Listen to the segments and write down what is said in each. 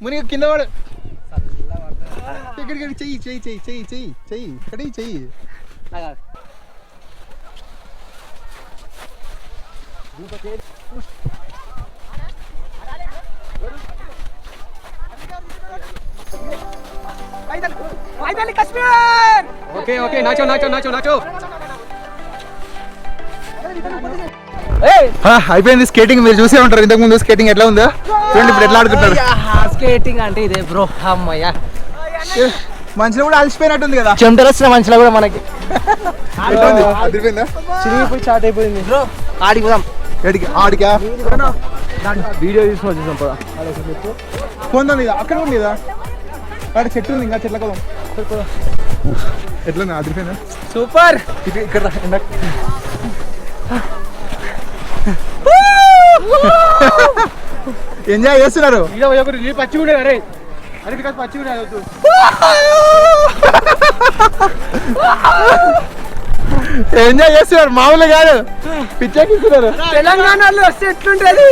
మునిగి కింద వాడు చెయ్యి చెయ్యి చెయ్యి చెయ్యి చెయ్యి చెయ్యి ఇక్కడ చెయ్యి. Okay okay nacho nacho nacho nacho. అయిపోయింది స్కేటింగ్. మీరు చూసే ఉంటారు ఇంతకు ముందు స్కేటింగ్ ఎట్లా ఉందో చూడండి ఇప్పుడు ఎట్లా ఆడుకుంటారు. స్కేటింగ్ అంటే ఇదే బ్రో. అమ్మయ్యా మనుషులు కూడా అలసిపోయినట్టుంది కదా. చెమటలు వచ్చిన మనుషులు కూడా మనకి చిరిగిపోయి స్టార్ట్ అయిపోయింది బ్రో. ఆడికి పోదాం. ఆడికా వీడియో తీసుకొని వచ్చేసాం పదా. ఫోన్ ఉంది అక్కడ ఉంది కదా అక్కడ చెట్టు ఉంది ఇంకా చెట్ల కదా ఎట్లా అదిరిపోయిందా. సూపర్. ఇక్కడ ఎంజాయ్ చేస్తున్నారు. పచ్చి కూడా అరే అరే పచ్చి కూడా ఎంజాయ్ చేస్తున్నారు మామూలు కాదు పిచ్చెక్కిస్తున్నారు. తెలంగాణలో వస్తే ఎట్లుంటది.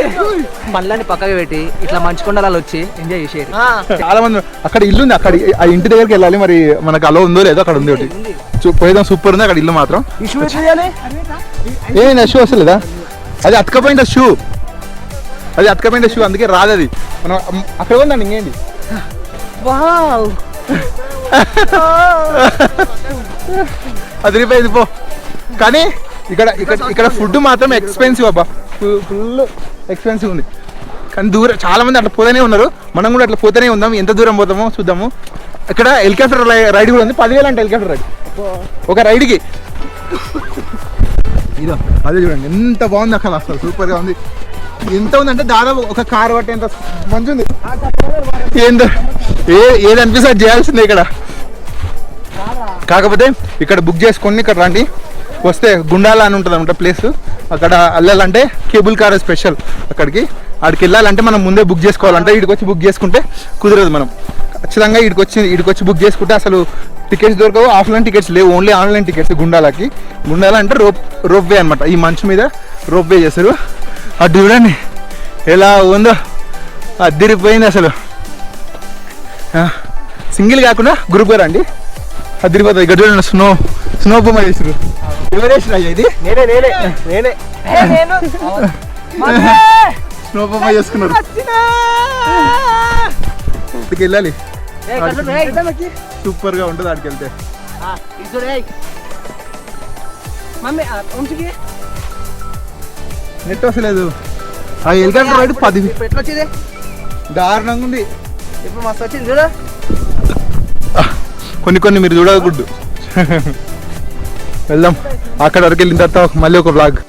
పళ్ళని పక్కకి పెట్టి ఇట్లా మంచు కొండలలో వచ్చి ఎంజాయ్ చేసేది. చాలా మంది అక్కడ ఇల్లు ఉంది. అక్కడ ఆ ఇంటి దగ్గరికి వెళ్ళాలి. మరి మనకు అలో ఉందో లేదో అక్కడ ఉంది ఒకటి పోయేదాం. సూపర్ ఉంది అక్కడ ఇల్లు మాత్రం. ఏ షూ వస్తలేదా అది అతకపోయిన షూ. అది అతకపోయిన షూ అందుకే రాదు అది. మనం అక్కడ ఉందండి ఇంకేంటి. అదిరిపోయింది పో. కానీ ఇక్కడ ఇక్కడ ఇక్కడ ఫుడ్ మాత్రం ఎక్స్పెన్సివ్ అబ్బా. ఫుల్ ఎక్స్పెన్సివ్ ఉంది. కానీ దూరం చాలా మంది అట్లా పోతూనే ఉన్నారు. మనం కూడా అట్లా పోతూనే ఉందాం. ఎంత దూరం పోతామో చూద్దాము. ఇక్కడ హెలికాప్టర్ రైడ్ కూడా ఉంది. 10,000 అంటే హెలికాప్టర్ రైడ్ ఒక రైడ్కి. ఇదో అదే చూడండి ఎంత బాగుంది అక్కడ. అసలు సూపర్గా ఉంది. ఎంత ఉందంటే దాదాపు ఒక కారు పట్టే ఎంత మంచి ఉంది. ఏందో ఏది అనిపిస్తే అది చేయాల్సిందే ఇక్కడ. కాకపోతే ఇక్కడ బుక్ చేసుకొని ఇక్కడ రండి. వస్తే గుండాల అని ఉంటుంది అనమాట ప్లేస్. అక్కడ వెళ్ళాలంటే కేబుల్ కార్ స్పెషల్. ఆడికి వెళ్ళాలంటే మనం ముందే బుక్ చేసుకోవాలంటే ఇక్కడికి వచ్చి బుక్ చేసుకుంటే కుదరదు. మనం ఖచ్చితంగా ఇక్కడికి వచ్చి బుక్ చేసుకుంటే అసలు టికెట్స్ దొరకవు. ఆఫ్లైన్ టికెట్స్ లేవు, ఓన్లీ ఆన్లైన్ టికెట్స్. గుండాల అంటే రోప్ వే అనమాట. ఈ మంచు మీద రోప్ వే చేస్తారు. అటు చూడండి ఎలా ఉందో అదిరిపోయింది అసలు. సింగిల్ కాకుండా గ్రూప్గా రండి అదిరిపోతుంది. ఇక్కడ చూడండి స్నో బొమ్మ చేసారు. ఎవరేసిన ఇది నేనే స్నో బొమ్మ చేసుకున్నారు. ఇక్కడికి వెళ్ళాలి. సూపర్ గా ఉంటుంది అక్కడికి వెళ్తే. నెట్ వస్తలేదు. ఆ హెలికాప్టర్ రైడ్ 10 దారుణంగా ఉంది. ఇప్పుడు మస్తు వచ్చింది చూడ. కొన్ని మీరు చూడకూడదు. వెళ్దాం. అక్కడ వరకు వెళ్ళిన తర్వాత మళ్ళీ ఒక బ్లాగ్.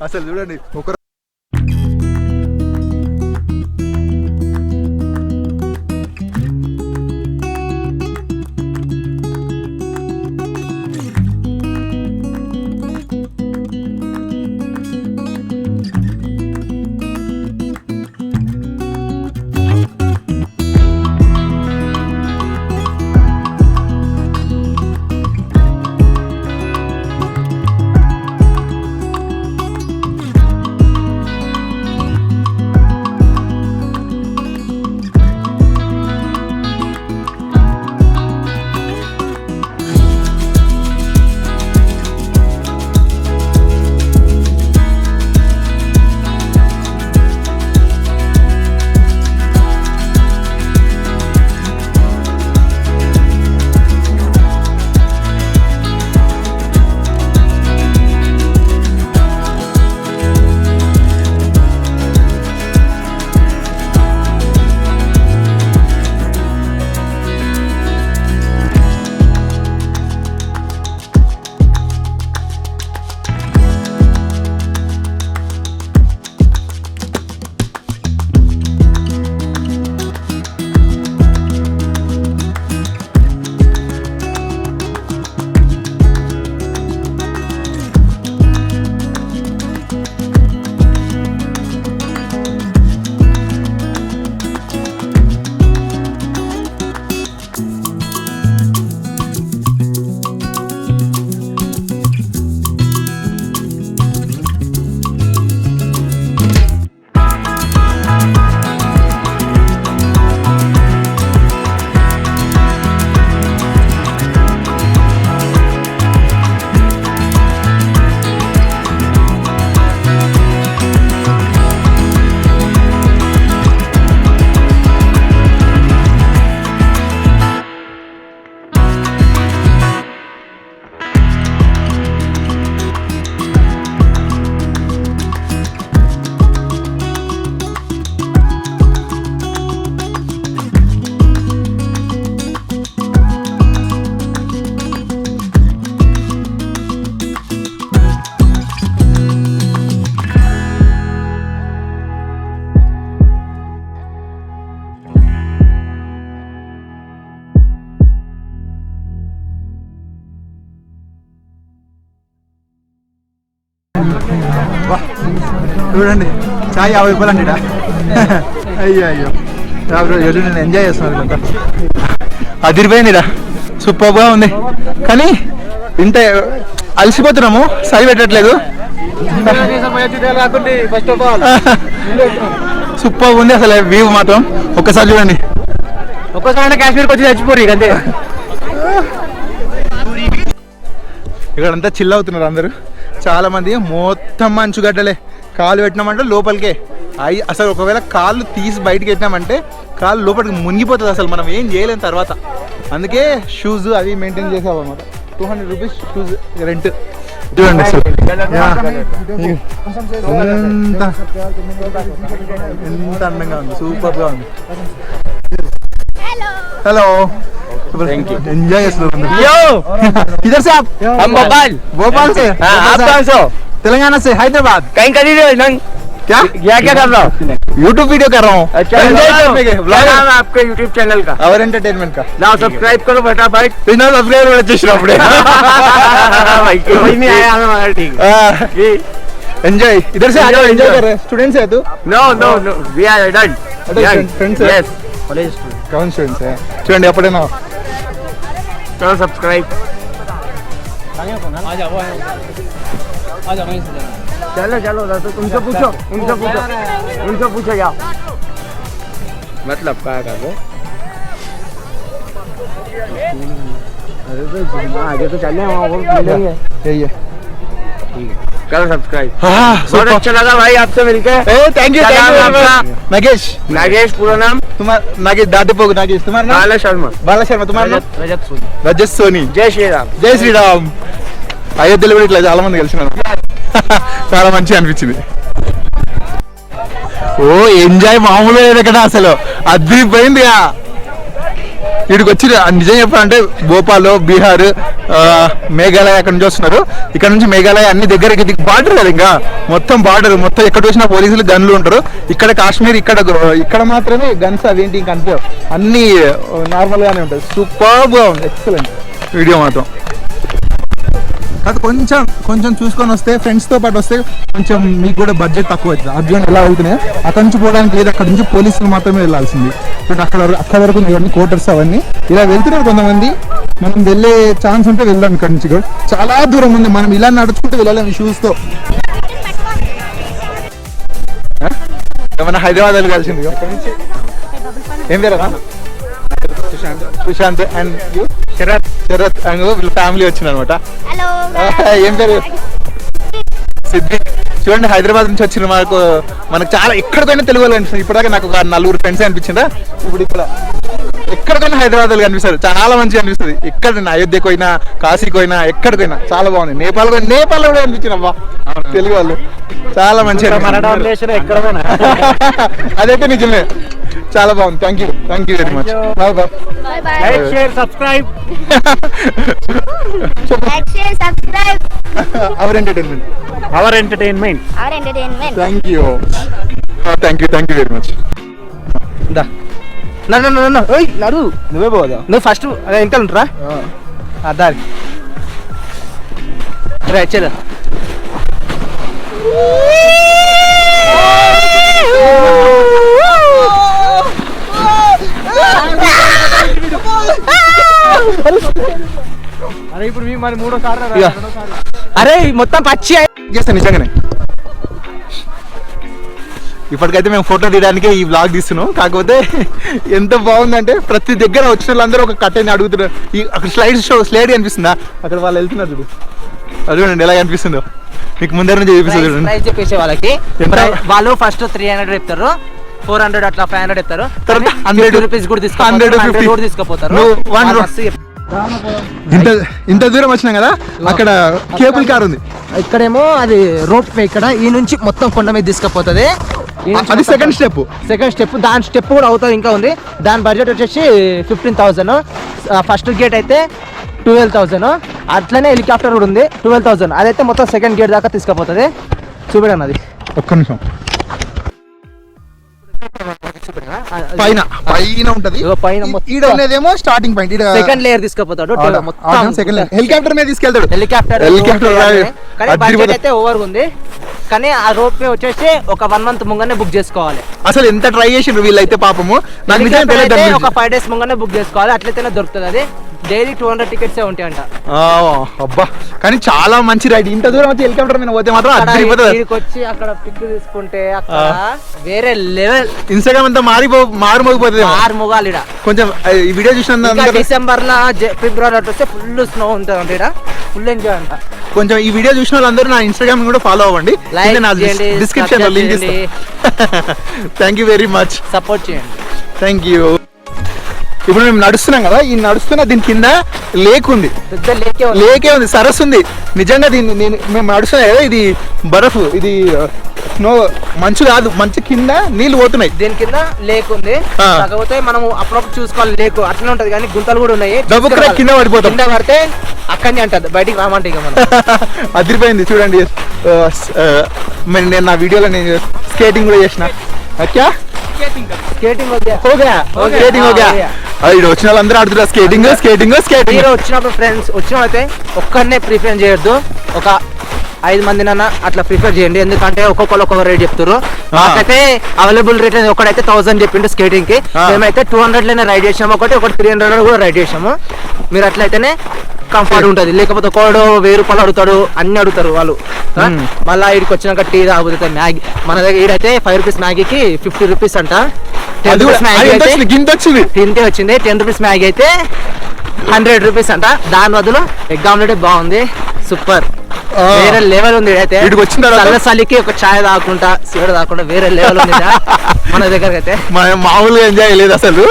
అసలు చూడండి ఒక చూడండి చాయ్ 50 రూపాయలు అండి అయ్యో అయ్యో రోజు నేను ఎంజాయ్ చేస్తున్నాను అంతా అదిరిపోయిందిరా సూపర్గా ఉంది కానీ ఇంత అలసిపోతున్నాము సరి పెట్టట్లేదు ఫస్ట్ ఆఫ్ ఆల్ సూపర్ ఉంది అసలు వ్యూ మాత్రం ఒక్కసారి చూడండి ఒక్కసారి కాశ్మీర్కి వచ్చి చచ్చిపోరు ఇక అంతే ఇక్కడంతా చిల్ అవుతున్నారు అందరూ చాలా మంది మొత్తం మంచుగడ్డలే కాలు పెట్టినామంటే లోపలికే అసలు ఒకవేళ కాళ్ళు తీసి బయటికి పెట్టినామంటే కాళ్ళు లోపలికి మునిగిపోతుంది అసలు మనం ఏం చేయలేం తర్వాత అందుకే షూస్ అవి మెయింటైన్ చేసాం అనమాట 200 రూపీస్ షూస్ రెంట్ చూడండి అసలు ఎంత అందంగా ఉంది సూపర్గా ఉంది హలో एंजॉय किधर से आप हम भोपाल से आप कहाँ से हो तेलंगाना से हैदराबाद कहीं कर रहे हो क्या क्या कर रहा हो यूट्यूब वीडियो कर रहा हूँ अच्छा क्या नाम है आपके यूट्यूब चैनल का और एंटरटेनमेंट का ना सब्सक्राइब करो फटाफट सब्सक्राइब వచ్చేసినప్పుడే नहीं आया हमारा ठीक एंजॉय इधर से Enjoy, एंजॉय enjoy. कर रहे हैं स्टूडेंट्स है तू no no no we are adult friends है यस कॉलेज स्टूडेंट कौन स्टूडेंट्स है చూడండి అప్పుడేనా करो सब्सक्राइब चलो चलो तो तुमसे पूछो उनसे पूछो क्या मतलब क्या कर रहे अरे तो आगे तो चले वहाँ वो मिलेंगे यही है करो सब्सक्राइब हाँ बहुत अच्छा लगा भाई आपसे मिलकर थैंक यू क्या नाम है आपका? नागेश नागेश पूरा नाम तुम्हारा नागेश दादीपोग नागेश तुम्हारा नाम बाला शर्मा बाला शर्मा तुम्हारा नाम रजत सोनी రజత్ సోని जय श्री राम జై శ్రీరామ్ అయోధ్యలో కూడా ఇట్లా చాలా మంది కలిసినాను చాలా మంచిగా అనిపించింది ఓ ఎంజాయ్ మామూలు లేదు ఇక్కడ అసలు అదిరిపోయిందిగా వీడికి వచ్చి నిజం చెప్పాలంటే భోపాల్ బీహార్ మేఘాలయ అక్కడ నుంచి వస్తున్నారు ఇక్కడ నుంచి మేఘాలయ అన్ని దగ్గరికి బార్డర్ కదా ఇంకా మొత్తం బార్డర్ మొత్తం ఎక్కడ చూసినా పోలీసులు గన్లు ఉంటారు ఇక్కడ కాశ్మీర్ ఇక్కడ మాత్రమే గన్స్ అవేంటి ఇంకా అంతే అన్ని నార్మల్ గానే ఉంటాయి సూపర్ గా ఉంది ఎక్సలెంట్ వీడియో మాత్రం కాదు కొంచెం చూసుకొని వస్తే ఫ్రెండ్స్తో పాటు వస్తే కొంచెం మీకు కూడా బడ్జెట్ తక్కువ అవుతుంది అర్జున్ ఎలా వెళ్తున్నాయి అక్కడి నుంచి పోవడానికి లేదు అక్కడ నుంచి పోలీసులు మాత్రమే వెళ్ళాల్సింది అక్కడ వరకు ఇవన్నీ క్వార్టర్స్ అవన్నీ ఇలా వెళ్తున్నారు కొంతమంది మనం వెళ్ళే ఛాన్స్ ఉంటే వెళ్దాం ఇక్కడ నుంచి కూడా చాలా దూరం ఉంది మనం ఇలా నడుచుకుంటూ వెళ్ళలేము షూస్తో ఏమన్నా హైదరాబాద్ వెళ్ళి కలిసింది ఏం పేరు సుశాంత్ అండ్ శరత్ అండ్ వీళ్ళ ఫ్యామిలీ వచ్చింది అనమాట ఏం పేరు సిద్ధి చూడండి హైదరాబాద్ నుంచి వచ్చిన మనకు చాలా ఎక్కడికైనా తెలుగు వాళ్ళు కనిపిస్తుంది ఇప్పటిదాకా నాకు ఒక 4 ఫ్రెండ్స్ అనిపించిందా ఇప్పుడు ఇక్కడ ఎక్కడికైనా హైదరాబాద్ వాళ్ళు కనిపిస్తారు చాలా మంచిగా అనిపిస్తుంది ఎక్కడ అయోధ్యకు పోయినా కాశీకి పోయినా ఎక్కడికైనా చాలా బాగుంది నేపాల్ కూడా అనిపించింది అవ్వా తెలుగు వాళ్ళు చాలా మంచిగా అదైతే నిజమే చాలా బాగుంది thank you very much bye bye like share subscribe our entertainment thank you very much నడు నువ్వే పోదా నువ్వు ఫస్ట్ ఎంత ఉంటారా దారి రైట్ చలో అరే ఇప్పుడు మరి 3వ సారి అరే మొత్తం పచ్చి చేస్తాను నిజంగానే ఇప్పటికైతే మేము ఫోటో తీయడానికి ఈ బ్లాగ్ తీస్తున్నాం కాకపోతే ఎంత బాగుందంటే ప్రతి దగ్గర వచ్చిన వాళ్ళందరూ ఒక కట్టని అడుగుతున్నారు అక్కడ స్లైడ్ కనిపిస్తుందా అక్కడ వాళ్ళు వెళ్తున్నారు చూడు అది చూడండి ఎలా కనిపిస్తుందో మీకు ముందర నుంచి చూపిస్తుంది చూడండి చెప్పేసే వాళ్ళకి వాళ్ళు ఫస్ట్ 300 చెప్తారు 400 అట్లా 500 చెప్తారు తర్వాత 100 రూపీస్ కూడా తీసుకుపోతారు ఇంత దూరం వచ్చినాం కదా అక్కడ కేబుల్ కార్ ఉంది ఇక్కడేమో అది రోప్ వే ఇక్కడ ఈ నుంచి మొత్తం కొండ మీద తీసుకుపోతుంది అది సెకండ్ స్టెప్ దాని స్టెప్ కూడా అవుతుంది ఇంకా ఉంది దాని బడ్జెట్ వచ్చేసి 15,000 ఫస్ట్ గేట్ అయితే 12,000 అట్లనే హెలికాప్టర్ కూడా ఉంది 12,000 అదైతే మొత్తం సెకండ్ గేట్ దాకా తీసుకుపోతుంది చూడండి అది ఒక్క నిమిషం చూపెట్టనా? పైన పైన ఉంటది, ఇగో పైన ఈడ ఉన్నదేమో స్టార్టింగ్ పాయింట్, సెకండ్ లేయర్ తీసుకుపోతాడు సెకండ్ హెలికాప్టర్ మీద తీసుకెళ్తాడు. హెలికాప్టర్ కానీ బడ్జెట్ అయితే ఓవర్ ఉంది. కానీ ఆ రోప్ మీద వచ్చేసి ఒక 1 month ముంగానే బుక్ చేసుకోవాలి. అసలు ఎంత ట్రై చేసిండ్రు వీళ్ళైతే పాపము, నాకు నిజంగా హెలికాప్టర్ తెలియదు అయితే దాని ఒక గురించి. 5 days ముంగానే బుక్ చేసుకోవాలి, అట్లయితేనే దొరుకుతుంది. అది డైలీ 200 tickets ఉంటాయంట. అబ్బా కానీ చాలా మంచి రైడ్. ఇంత దూరం వచ్చి హెలికాప్టర్ మీద పోతే మాత్రం అదిరిపోతుంది. ఇక్కడికి వచ్చి అక్కడ పిక్ తీసుకుంటే అక్కడ వేరే లెవెల్. ఇన్స్టాగ్రామ్ అంతా మారిపోతుంది. మొగాలి కొంచెం ఈ వీడియో చూసిన డిసెంబర్ లో ఫిబ్రవరి వస్తే ఫుల్ స్నో ఉంటుంది అంటే ఫుల్ ఎంజాయ్ అంట. కొంచెం ఈ వీడియో చూసిన వాళ్ళందరూ నా ఇన్స్టాగ్రామ్ కూడా ఫాలో అవ్వండి, డిస్క్రిప్షన్ లో లింక్ ఇస్తాను. Thank you very much, support చేయండి. Thank you. ఇప్పుడు మేము నడుస్తున్నాం కదా, ఈ నడుస్తున్న దీని కింద లేక్ ఉంది, పెద్ద లేకే లేకే ఉంది, సరస్సు ఉంది. నిజంగా మేము నడుస్తున్నాం కదా, ఇది బరఫ్, ఇది స్నో, మంచు కాదు, మంచు కింద నీళ్లు పోతున్నాయి. దీని కింద లేక్ ఉంది, కాకపోతే మనం అప్పుడప్పుడు చూసుకోవాలి. లేక్ అట్లా ఉంటది కానీ గుంతలు కూడా ఉన్నాయి. డబ్బు కింద పడిపోతాం, కింద పడితే అక్కడనే అంటది, బయటికి రామంటే ఇక మనం. అదిరిపోయింది చూడండి. నేను నా వీడియోలో నేను స్కేటింగ్ కూడా చేసిన. అక్యా స్కేటింగ్ వచ్చిన వాళ్ళందరూ ఆడుతున్నారు స్కేటింగ్ స్కేటింగ్ స్కేటింగ్. మీరు వచ్చినప్పుడు ఫ్రెండ్స్ వచ్చినప్పుడైతే ఒక్కరినే ప్రిఫర్ చేయొద్దు, ఒక 5 మందినన్నా అట్లా ప్రిఫర్ చేయండి. ఎందుకంటే ఒక్కొక్కరు ఒక్కొక్క రేట్ చెప్తారు. నాకైతే అవైలబుల్ రేట్ అనేది ఒకటైతే 1000 చెప్పిండు స్కేటింగ్ కి. మేమైతే 200 లోనే రైడ్ చేసాము, ఒకటి 300 కూడా రైడ్ చేసాము. మీరు అట్లయితేనే కంఫర్ట్ ఉంటుంది. లేకపోతే ఒకడు 1000 రూపాయలు అడుగుతాడు, అన్ని అడుగుతారు వాళ్ళు. మళ్ళీ ఇక్కడికి వచ్చినాక టీ తాగుతుంది, మ్యాగీ. మన దగ్గర ఈడైతే 5 రూపీస్ మ్యాగీకి 50 రూపీస్ అంట. 10 రూపీస్ మ్యాగీ తింటే వచ్చింది. 10 రూపీస్ మ్యాగీ అయితే 100 రూపీస్ అంట. దాని బదులు ఎగ్ ఆమ్లెట్ బాగుంది, సూపర్, వేరే లెవెల్ ఉంది. అయితే చల్లసలికి ఒక ఛాయ్ తాగకుండా సిగరెట్ తాగకుండా వేరే లెవెల్ ఉంది మన దగ్గర. అయితే మామూలుగా ఎంజాయ్ లేదు అసలు,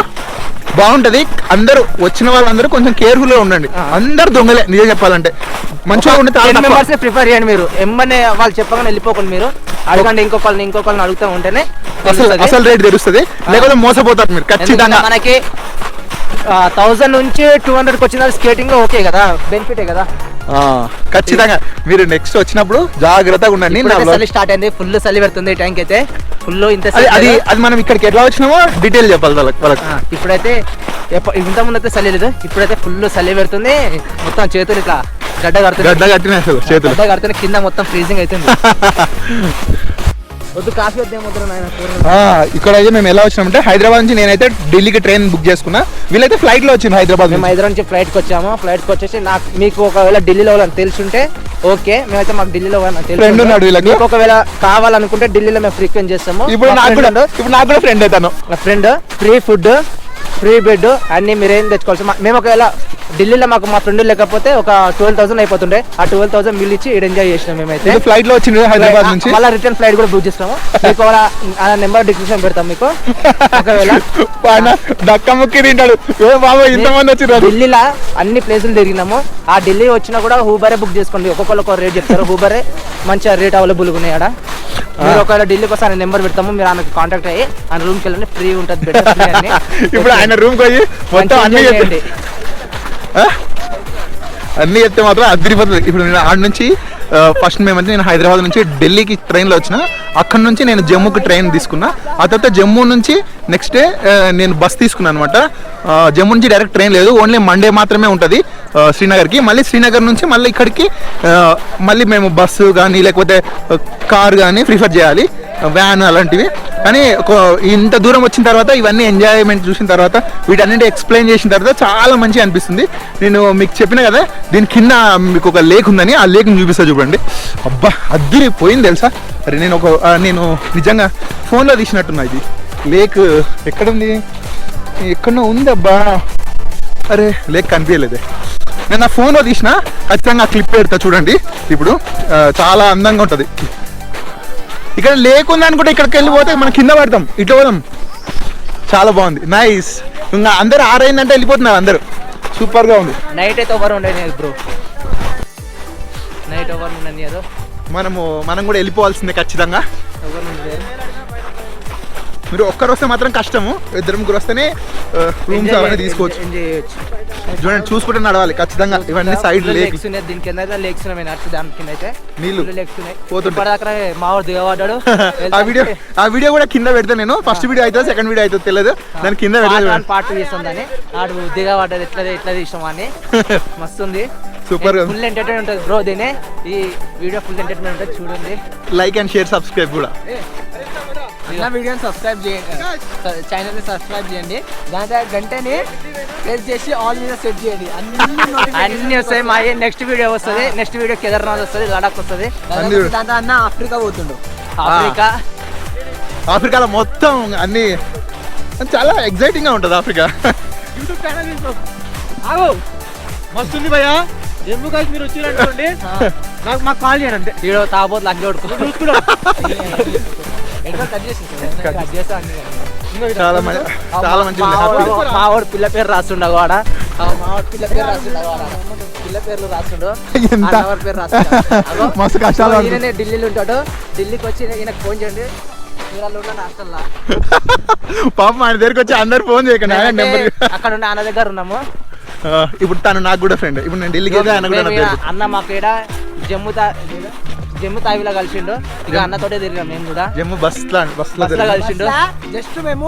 బాగుంటది. అందరూ వచ్చిన వాళ్ళందరూ కొంచెం కేర్ఫుల్ గా ఉండండి. అందరు దొంగలే నిజం చెప్పాలంటే. మంచిగా ఉంటే ప్రిఫర్ చేయండి. మీరు ఎమ్మనే వాళ్ళు చెప్పగానే వెళ్ళిపోకండి, మీరు అడగండి. ఇంకొకళ్ళని అడుగుతూ ఉంటేనే అసలు రేట్ తెలుస్తుంది, లేకపోతే మోసపోతారు మీరు ఖచ్చితంగా. మనకి 1000 నుంచి 200 వచ్చిన స్కేటింగ్ ఓకే కదా, బెనిఫిటే కదా. ఖచ్చితంగా మీరు నెక్స్ట్ వచ్చినప్పుడు జాగ్రత్తగా ఉండండి. చలి స్టార్ట్ అయింది, ఫుల్ చలి పెడుతుంది ట్యాంక్ అయితే ఫుల్. ఇంత అది మనం ఇక్కడికి ఎట్లా వచ్చినామో డీటెయిల్ చెప్పాలి వాళ్ళకి. ఇప్పుడైతే ఇంత ముందు అయితే చలి లేదు, ఇప్పుడైతే ఫుల్ చలి పెడుతుంది. మొత్తం చేతులు ఇట్లా గడ్డ కట్టిన చేతులు గడ్డ కడుతున్నాయి, కింద మొత్తం ఫ్రీజింగ్ అవుతుంది. వద్దు కాఫీ వద్దేమొద్దు నాయన. ఇక్కడ అయితే మేము ఎలా వచ్చినామంటే హైదరాబాద్ నుంచి నేనైతే ఢిల్లీకి ట్రైన్ బుక్ చేసుకున్నా, వీళ్ళైతే ఫ్లైట్ లో వచ్చింది హైదరాబాద్. మేము హైదరాబాద్ నుంచి ఫ్లైట్ కి వచ్చాము. ఫ్లైట్ కి వచ్చేసి మీకు ఒకవేళ ఢిల్లీలో తెలుసుంటే ఓకే, మేమైతే మాకు ఢిల్లీలో ఫ్రెండ్ ఉన్నాడు వీళ్ళకి. ఒకవేళ కావాలనుకుంటే ఢిల్లీలో మేము ఫ్రీక్వెంట్ చేస్తాము. ఇప్పుడు నాకు కూడా ఫ్రెండ్ అవుతాను. నా friend free food, free bed అన్ని మీరేం తెచ్చుకోవచ్చు. మేము ఒకవేళ ఢిల్లీలో మాకు మా ఫ్రెండ్ లేకపోతే ఒక 12,000 అయిపోతుండే. ఆ 12,000 మిల్ ఇచ్చి ఎంజాయ్ చేసినాం మేమైతే. ఫ్లైట్ లో వచ్చింది హైదరాబాద్ నుంచి, మళ్ళీ రిటర్న్ ఫ్లైట్ కూడా బుక్ చేస్తాము. మీకు ఆ నెంబర్ డిస్క్రిప్షన్ పెడతాం మీకు. ఒకవేళ దక్కముక్కి తింటాడు ఇంతమంది వచ్చి ఢిల్లీలో అన్ని ప్లేసులు తిరిగినాము. ఆ ఢిల్లీ వచ్చినా కూడా ఊబరే బుక్ చేసుకోండి, ఒక్కొక్కరు ఒక రేట్ చెప్తారు. ఊబరే మంచిగా రేట్ అవైలబుల్ ఉన్నాయి ఆడ. మీరు ఒకవేళ ఢిల్లీకి వస్తే నెంబర్ పెడతాము, మీరు ఆమెకు కాంటాక్ట్ అయ్యి ఆ రూమ్కి వెళ్ళండి, ఫ్రీ ఉంటుంది. ఇప్పుడు ఆయన రూమ్కి పోయి మొత్తం అన్నీ చెప్తే మాత్రం అదిరిపోతుంది. ఇప్పుడు నేను ఆడ నుంచి ఫస్ట్ మేమైతే నేను హైదరాబాద్ నుంచి ఢిల్లీకి ట్రైన్లో వచ్చిన, అక్కడ నుంచి నేను జమ్మూకి ట్రైన్ తీసుకున్నా. ఆ తర్వాత జమ్మూ నుంచి నెక్స్ట్ డే నేను బస్ తీసుకున్నాను అనమాట. జమ్మూ నుంచి డైరెక్ట్ ట్రైన్ లేదు, ఓన్లీ మండే మాత్రమే ఉంటుంది శ్రీనగర్కి. మళ్ళీ శ్రీనగర్ నుంచి మళ్ళీ ఇక్కడికి మళ్ళీ మేము బస్సు కానీ లేకపోతే కార్ కానీ ప్రిఫర్ చేయాలి, వ్యాన్ అలాంటివి. కానీ ఇంత దూరం వచ్చిన తర్వాత ఇవన్నీ ఎంజాయ్మెంట్ చూసిన తర్వాత వీటన్నింటి ఎక్స్ప్లెయిన్ చేసిన తర్వాత చాలా మంచిగా అనిపిస్తుంది. నేను మీకు చెప్పిన కదా దీని కింద మీకు ఒక లేక్ ఉందని, ఆ లేక్ని చూపిస్తా చూడండి. అబ్బా అదిరిపోయింది తెలుసా. అరే నేను నిజంగా ఫోన్లో తీసినట్టున్నా. ఇది లేక్ ఎక్కడుంది, ఎక్కడో ఉంది అబ్బా. అరే లేక్ కనిపించలేదే, నేను నా ఫోన్లో తీసిన. ఖచ్చితంగా క్లిప్ పెడతా చూడండి. ఇప్పుడు చాలా అందంగా ఉంటుంది. ఇక్కడ లేకుంది అనుకుంటే ఇక్కడికి వెళ్ళిపోతే మనం కింద పడతాం, ఇట్లా పోదాం. చాలా బాగుంది, నైస్. ఇంకా అందరు 6 అయిందంటే వెళ్ళిపోతున్నారు అందరు. సూపర్ గా ఉంది. నైట్ అయితే ఓవర్ ఉండేది బ్రో, నైట్ ఓవర్ ఉండని ఏదో మనం కూడా వెళ్ళిపోవాల్సిందే ఖచ్చితంగా. మీరు ఒక్కరు వస్తే మాత్రం కష్టము, 2 ముగ్గురు వస్తేనే రూమ్స్ అవన్నీ తీసుకోవచ్చు. చూడండి చూసుకుంటే నడవాలి ఖచ్చితంగా. ఇవన్నీ సైడ్ లేక్ లేక్స్ ఉన్నాయి, దీని కింద అయితే లేక్స్ ఉన్నాయి, నడిచి దాని కింద అయితే నీళ్ళు లేక్స్ ఉన్నాయి. పోతుంటాయి. ఇప్పటిదాకా మా వాడు దిగబడ్డాడు. ఆ వీడియో కూడా కింద పెడతా నేను. ఫస్ట్ వీడియో అవుతుంది, సెకండ్ వీడియో అవుతుంది తెలియదు, దాని కింద పెడతా. పార్ట్ చేస్తుందని ఆడు దిగబడ్డాడు, ఎట్లా తీసాం అని. మస్తుంది, సూపర్. ఫుల్ ఎంటర్టైన్మెంట్ ఉంటుంది బ్రో. దీనే ఈ వీడియో ఫుల్ ఎంటర్టైన్మెంట్ ఉంటుంది, చూడండి. లైక్ అండ్ షేర్, సబ్స్క్రైబ్ కూడా. నా వీడియోని సబ్స్క్రైబ్ చేయండి, ఛానల్ని సబ్స్క్రైబ్ చేయండి, దాని తర్వాత గంటని ప్రెస్ చేసి ఆల్ మీద సెట్ చేయండి. అన్ని వస్తాయి. మా నెక్స్ట్ వీడియో వస్తుంది, నెక్స్ట్ వీడియో కేదార్నాథ్ వస్తుంది, లడాక్ వస్తుంది, దాని అన్న ఆఫ్రికా పోతుండు. ఆఫ్రికాలో మొత్తం అన్ని చాలా ఎగ్జైటింగ్ గా ఉంటుంది ఆఫ్రికా. యూట్యూబ్ ఛానల్ మస్తుంది భయ్యా. జమ్మూ కాశ్మీర్ వచ్చినట్టుకోండి, నాకు మాకు కాల్ చేయండి అంతే. ఈడో తాగబోతు లంచ్ చాలా మంచి మావాడు పిల్ల పేరు రాస్తుండ కూడా, మావాడు పిల్ల పేరు రాస్తుండ కూడా, పిల్ల పేర్లు రాస్తుండు, పేరు రాస్తుండు. మస్తు కష్టాలు. ఈయన ఢిల్లీలో ఉంటాడు, ఢిల్లీకి వచ్చి ఈయనకు ఫోన్ చేయండి. పాపం ఆయన దగ్గరికి వచ్చి అందరు ఫోన్ చేయకండి, ఆయన నెంబర్. అక్కడ ఉండి అన్న దగ్గర ఉన్నాము. ఇప్పుడు తను నాకు కూడా ఫ్రెండ్. ఇప్పుడు నేను ఢిల్లీకి వెళ్తే ఆయన కూడా అన్న మాకు ఇక్కడ జమ్మూ తావిలా కలిసిండు. ఇక అన్నతోటే తిరిగాం మేము కూడా. జమ్మూ బస్ లో కలిసిండు. జస్ట్ మేము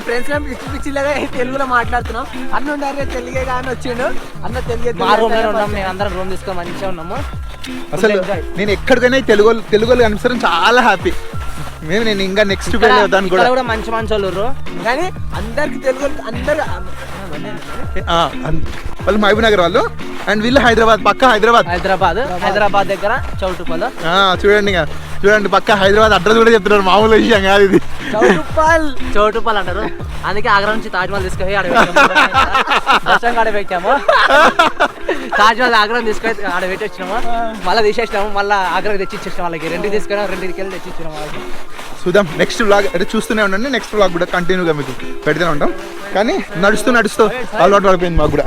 ఫ్రెండ్స్ పిచ్చిలాగా తెలుగులో మాట్లాడుతున్నాం. అన్న ఉండారు తెలుగే కానీ వచ్చిండు. అన్న తెలుగు మా రూమ్ లో ఉన్నాం, మేము అందరం రూమ్ తీసుకొని మంచిగా ఉన్నాము. అసలు నేను ఎక్కడికైనా తెలుగు కనిపిస్తాను, చాలా హ్యాపీ. నేను ఇంకా నెక్స్ట్ వెళ్ళేదాన్ని కూడా మంచి వాళ్ళు కానీ అందరికి తెలుగు అందరు వాళ్ళు మహబూబ్ నగర్ వాళ్ళు, అండ్ వీళ్ళు హైదరాబాద్, పక్క హైదరాబాద్ దగ్గర చౌటుపల్. చూడండి పక్క హైదరాబాద్ అడ్రస్ కూడా చెప్తున్నారు, మామూలు విషయం కాదు ఇది. చౌటుపల్ అంటారు. అందుకే ఆగ్రా నుంచి తాజ్మహల్ తీసుకొని ఆడ పెట్టాము. తాజ్మహల్ ఆగ్రా తీసుకొని ఆడ పెట్టి వచ్చినాము, మళ్ళీ తీసేసినాము, మళ్ళీ ఆగ్రాకి తెచ్చి ఇచ్చేసినాం వాళ్ళకి. రెండుకి తీసుకొని రెండుకి వెళ్ళి తెచ్చి ఇచ్చినాము వాళ్ళకి. చూద్దాం నెక్స్ట్ వ్లాగ్ అయితే చూస్తూనే ఉండండి. నెక్స్ట్ వ్లాగ్ కూడా కంటిన్యూగా మీకు పెడుతూనే ఉంటాం. కానీ నడుస్తూ అలవాటు పడిపోయింది మాకు కూడా.